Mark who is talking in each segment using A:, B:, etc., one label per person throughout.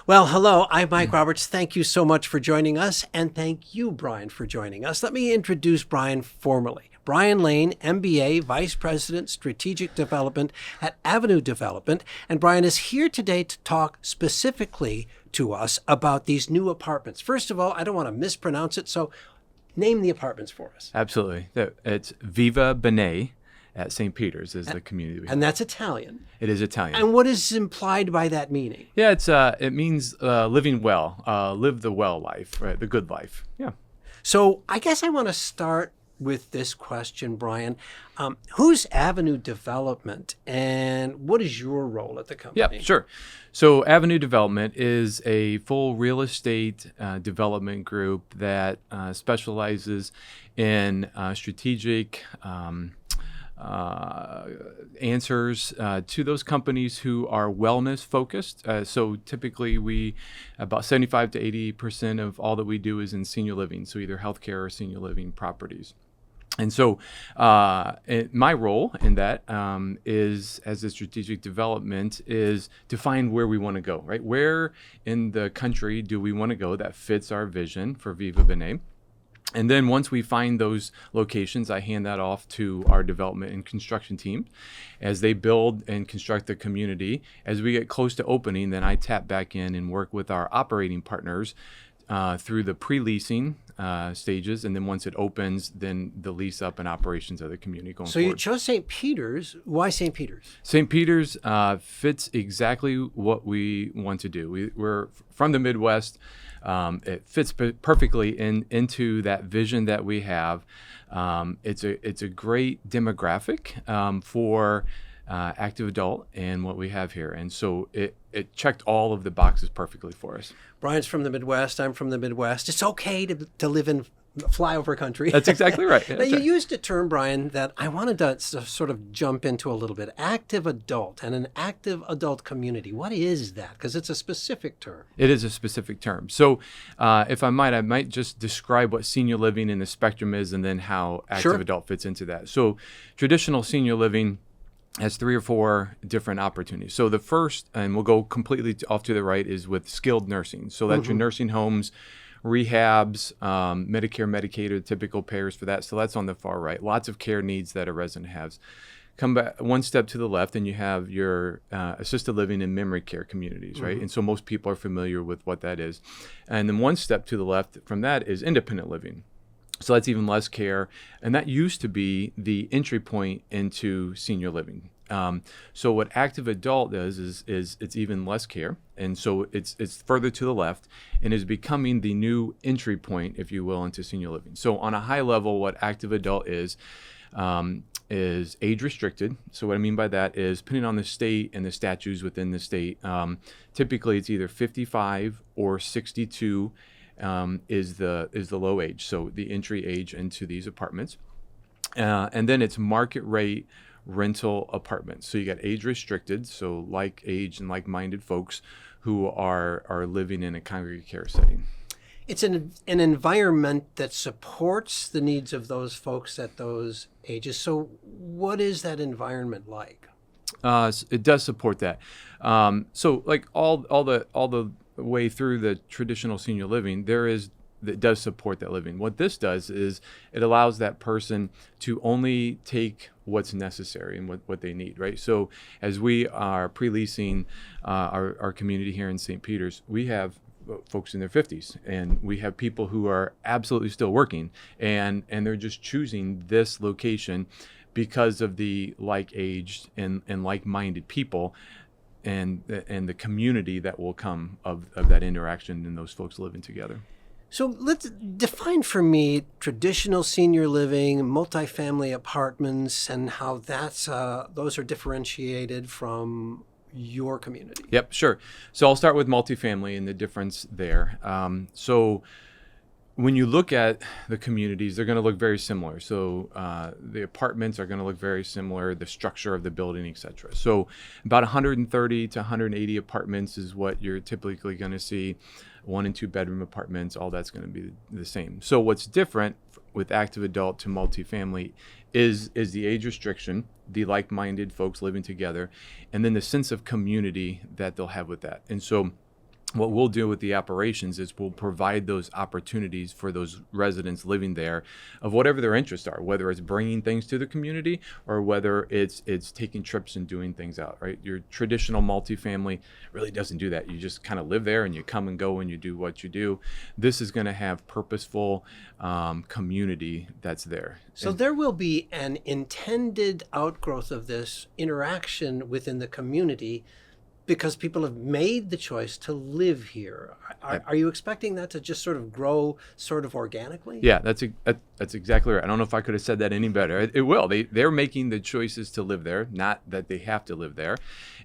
A: Well, hello, I'm Mike Roberts. Thank you so much for joining us, and thank you, Brian, for joining us. Let me introduce Brian formally. Brian Lane, MBA, Vice President, Strategic Development at Avenue Development, and Brian is here today to talk specifically to us about these new apartments. First of all, I don't want to mispronounce it, so name the apartments for us.
B: Absolutely. It's Viva Bene at St. Peter's is the community we have.
A: And that's Italian.
B: It is Italian.
A: And what is implied by that meaning?
B: Yeah, it means living well, live the well life, right? The good life. Yeah.
A: So I guess I want to start with this question, Brian. Who's Avenue Development and what is your role at the company?
B: Yeah, sure. So Avenue Development is a full real estate development group that specializes in strategic answers to those companies who are wellness focused. So typically about 75 to 80% of all that we do is in senior living. So either healthcare or senior living properties. And so my role in that is, as a strategic development, is to find where we want to go, right? Where in the country do we want to go that fits our vision for Viva Bene? And then once we find those locations, I hand that off to our development and construction team as they build and construct the community. As we get close to opening, then I tap back in and work with our operating partners through the pre-leasing stages. And then once it opens, then the lease up and operations of the community going
A: So
B: forward.
A: you chose St. Peter's. Why St. Peter's?
B: St. Peter's fits exactly what we want to do. We're from the Midwest. It fits perfectly into that vision that we have. It's a great demographic for active adult and what we have here. And so it checked all of the boxes perfectly for us.
A: Brian's from the Midwest. I'm from the Midwest. It's okay to live in flyover country.
B: That's exactly right.
A: Now, you used a term, Brian, that I wanted to sort of jump into a little bit. Active adult and an active adult community. What is that? Because it's a specific term.
B: It is a specific term. So if I might just describe what senior living in the spectrum is and then how active adult fits into that. So traditional senior living has 3 or 4 different opportunities. So the first, and we'll go completely off to the right, is with skilled nursing. So that's your nursing homes, rehabs, Medicare, Medicaid are the typical payers for that. So that's on the far right. Lots of care needs that a resident has. Come back one step to the left and you have your assisted living and memory care communities, right? And so most people are familiar with what that is. And then one step to the left from that is independent living. So that's even less care. And that used to be the entry point into senior living. So what active adult does is it's even less care. And so it's further to the left and is becoming the new entry point, if you will, into senior living. So on a high level, what active adult is age restricted. So what I mean by that is, depending on the state and the statutes within the state, typically it's either 55 or 62 is the low age, so the entry age into these apartments, and then it's market rate rental apartments. So you got age restricted, so like age and like-minded folks who are living in a congregate care setting.
A: It's an environment that supports the needs of those folks at those ages. So what is that environment like?
B: It does support that. So like all the way through the traditional senior living, that does support that living. What this does is it allows that person to only take what's necessary and what they need, right? So as we are pre-leasing our community here in St. Peter's, we have folks in their 50s and we have people who are absolutely still working and they're just choosing this location because of the like-aged and like-minded people and the community that will come of that interaction and those folks living together.
A: So let's define for me traditional senior living, multifamily apartments, and how those are differentiated from your community.
B: Yep, sure. So I'll start with multifamily and the difference there. So when you look at the communities, they're going to look very similar. So the apartments are going to look very similar, the structure of the building, et cetera. So about 130 to 180 apartments is what you're typically going to see. 1 and 2 bedroom apartments, all that's going to be the same. So what's different with active adult to multifamily is the age restriction, the like-minded folks living together, and then the sense of community that they'll have with that. And so what we'll do with the operations is we'll provide those opportunities for those residents living there of whatever their interests are, whether it's bringing things to the community or whether it's taking trips and doing things out, right? Your traditional multifamily really doesn't do that. You just kind of live there and you come and go and you do what you do. This is going to have purposeful community that's there.
A: So there will be an intended outgrowth of this interaction within the community because people have made the choice to live here. Are you expecting that to just sort of grow sort of organically?
B: Yeah, that's exactly right. I don't know if I could have said that any better. It will. They're making the choices to live there, not that they have to live there.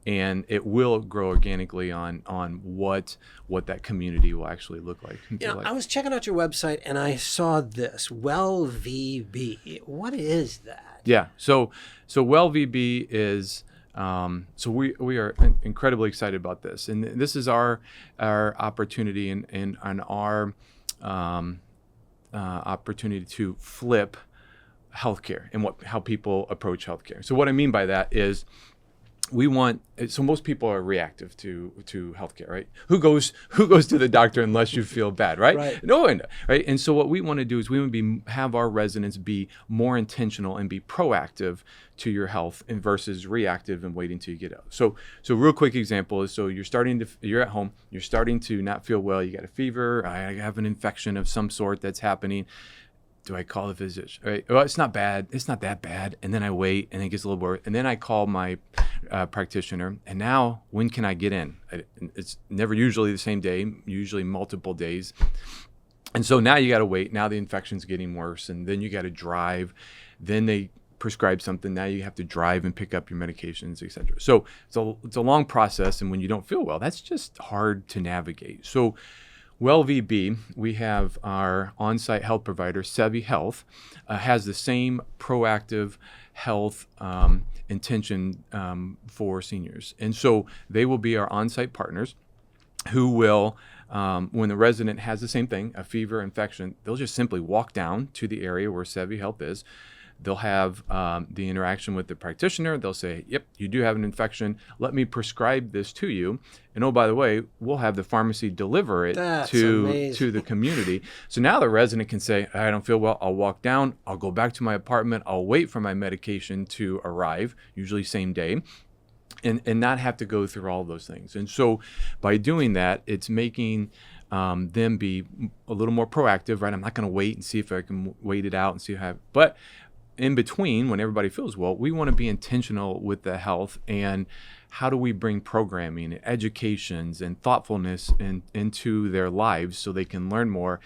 B: And it will grow organically on what that community will actually look like.
A: I was checking out your website and I saw this, Well VB. What is that?
B: Yeah, so Well VB is... so we are incredibly excited about this, and this is our opportunity and our opportunity to flip healthcare and how people approach healthcare. So what I mean by that is so most people are reactive to healthcare, right? Who goes to the doctor unless you feel bad, right?
A: Right.
B: No one, right? And so what we want to do is we want to have our residents be more intentional and be proactive to your health and versus reactive and waiting till you get out. So real quick example is, so you're at home, you're starting to not feel well, you got a fever, I have an infection of some sort that's happening. Do I call the physician? Right? Well, it's not bad. It's not that bad. And then I wait, and it gets a little worse. And then I call my practitioner. And now, when can I get in? It's never usually the same day. Usually multiple days. And so now you got to wait. Now the infection's getting worse, and then you got to drive. Then they prescribe something. Now you have to drive and pick up your medications, etc. So it's a long process, and when you don't feel well, that's just hard to navigate. So Well VB, we have our on-site health provider, Sevi Health, has the same proactive health intention for seniors. And so they will be our on-site partners who will, when the resident has the same thing, a fever, infection, they'll just simply walk down to the area where Sevi Health is. They'll have the interaction with the practitioner. They'll say, yep, you do have an infection. Let me prescribe this to you. And oh, by the way, we'll have the pharmacy deliver it to the community. So now the resident can say, I don't feel well. I'll walk down. I'll go back to my apartment. I'll wait for my medication to arrive, usually same day, and not have to go through all those things. And so by doing that, it's making them be a little more proactive, right? I'm not going to wait and see if I can wait it out and see how, but in between, when everybody feels well, we want to be intentional with the health and how do we bring programming and educations and thoughtfulness into their lives so they can learn more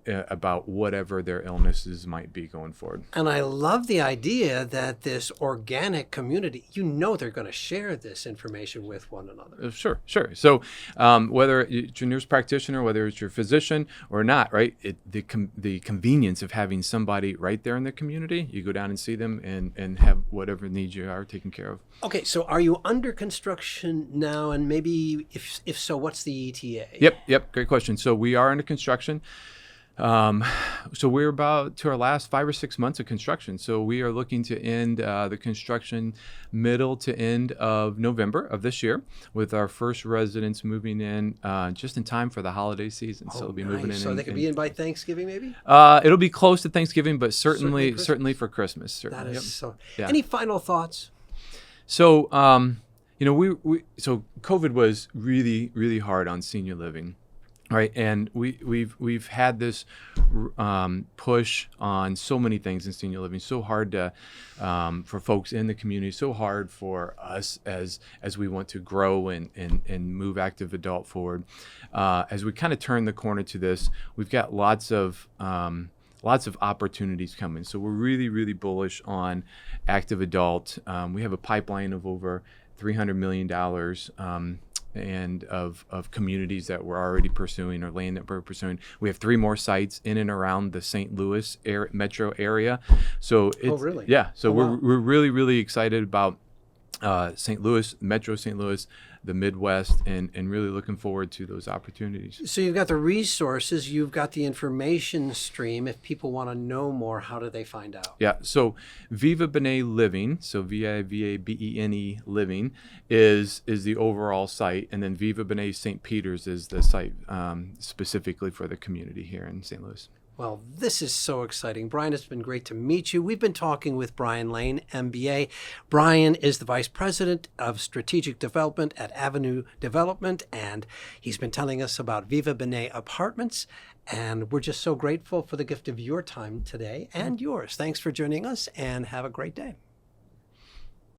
B: about whatever their illnesses might be going forward.
A: And I love the idea that this organic community, they're going to share this information with one another.
B: Sure. So whether it's your nurse practitioner, whether it's your physician or not, right? The convenience of having somebody right there in the community, you go down and see them and have whatever needs you are taken care of.
A: Okay, so are you under construction now? And maybe if so, what's the ETA?
B: Yep. Great question. So we are under construction. So we're about to our last 5 or 6 months of construction. So we are looking to end the construction middle to end of November of this year, with our first residents moving in just in time for the holiday season. So they'll be moving in.
A: So they could be in by Thanksgiving, maybe?
B: It'll be close to Thanksgiving, but certainly for Christmas. Certainly.
A: That is so.
B: Yeah.
A: Any final thoughts?
B: So so COVID was really, really hard on senior living. Right, and we've had this push on so many things in senior living. So hard to for folks in the community. So hard for us as we want to grow and move active adult forward. As we kind of turn the corner to this, we've got lots of opportunities coming. So we're really, really bullish on active adult. We have a pipeline of over $300 million. And of communities that we're already pursuing or land that we're pursuing. We have 3 more sites in and around the St. Louis metro area. So it's,
A: really?
B: Yeah. So we're really, really excited about St. Louis, Metro St. Louis, the Midwest, and really looking forward to those opportunities.
A: So you've got the resources, you've got the information stream. If people want to know more, how do they find out?
B: Yeah, so Viva Bene Living, so VIVABENE Living, is the overall site, and then Viva Bene St. Peter's is the site specifically for the community here in St. Louis.
A: Well, this is so exciting. Brian, it's been great to meet you. We've been talking with Brian Lane, MBA. Brian is the Vice President of Strategic Development at Avenue Development, and he's been telling us about Viva Bene Apartments. And we're just so grateful for the gift of your time today and yours. Thanks for joining us, and have a great day.